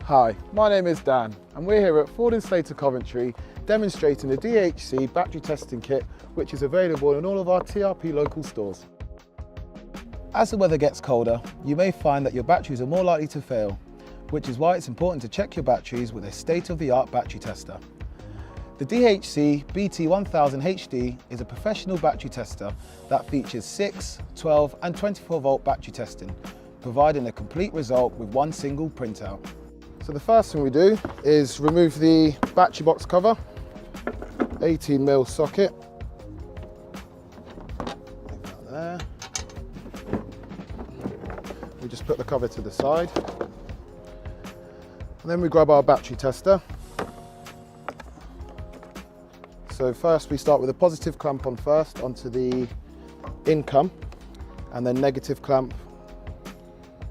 Hi, my name is Dan and we're here at Ford & Slater Coventry demonstrating the DHC battery testing kit which is available in all of our TRP local stores. As the weather gets colder, you may find that your batteries are more likely to fail, which is why it's important to check your batteries with a state-of-the-art battery tester. The DHC BT1000HD is a professional battery tester that features 6, 12 and 24 volt battery testing, providing a complete result with one single printout. So the first thing we do is remove the battery box cover, 18mm socket, there. We just put the cover to the side, and then we grab our battery tester. So first we start with a positive clamp on first onto the income, and then negative clamp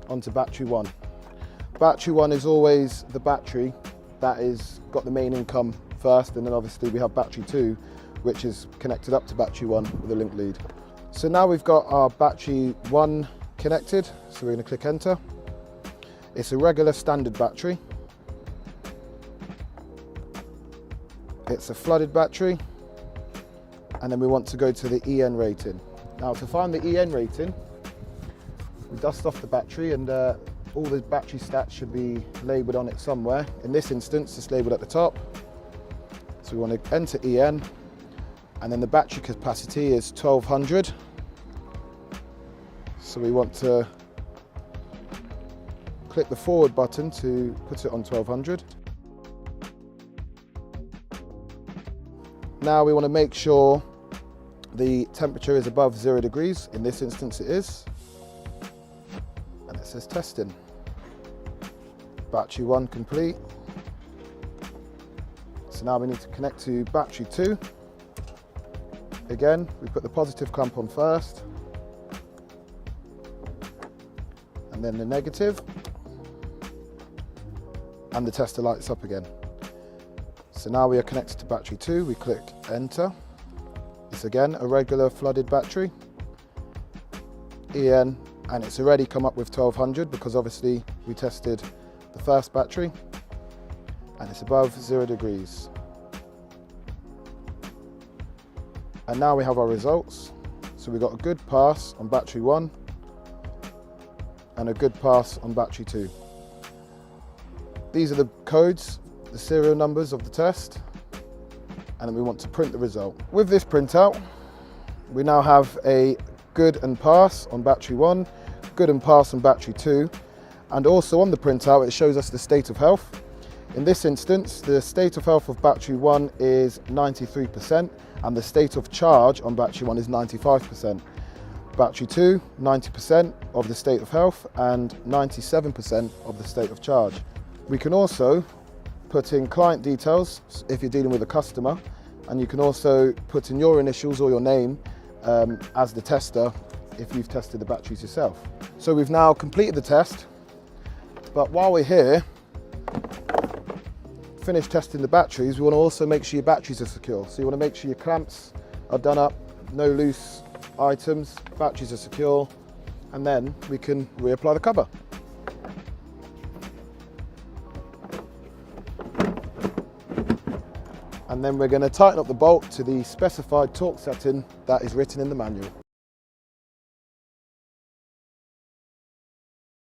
onto battery 1. Battery 1 is always the battery that is got the main income first, and then obviously we have battery 2 which is connected up to battery 1 with a link lead. So now we've got our battery 1 connected, so we're going to click enter. It's a regular standard battery. It's a flooded battery, and then we want to go to the EN rating. Now to find the EN rating, we dust off the battery, and all the battery stats should be labelled on it somewhere. In this instance, it's labelled at the top. So we want to enter EN, and then the battery capacity is 1200. So we want to click the forward button to put it on 1200. Now we want to make sure the temperature is above 0 degrees. In this instance it is. And it says testing. Battery 1 complete. So now we need to connect to battery 2. Again, we put the positive clamp on first, and then the negative, and the tester lights up again. So now we are connected to battery 2, we click enter. It's again a regular flooded battery, EN, and it's already come up with 1200 because obviously we tested the first battery, and it's above 0 degrees. And now we have our results. So we got a good pass on battery 1 and a good pass on battery 2. These are the codes, the serial numbers of the test, and then we want to print the result. With this printout, we now have a good and pass on battery 1, good and pass on battery 2, and also on the printout it shows us the state of health. In this instance, the state of health of battery 1 is 93%, and the state of charge on battery 1 is 95%. Battery 2, 90% of the state of health and 97% of the state of charge. We can also put in client details if you're dealing with a customer, and you can also put in your initials or your name as the tester if you've tested the batteries yourself. So we've now completed the test, but while we're here, finished testing the batteries, we want to also make sure your batteries are secure. So you want to make sure your clamps are done up, no loose items, batteries are secure, and then we can reapply the cover. And then we're going to tighten up the bolt to the specified torque setting that is written in the manual.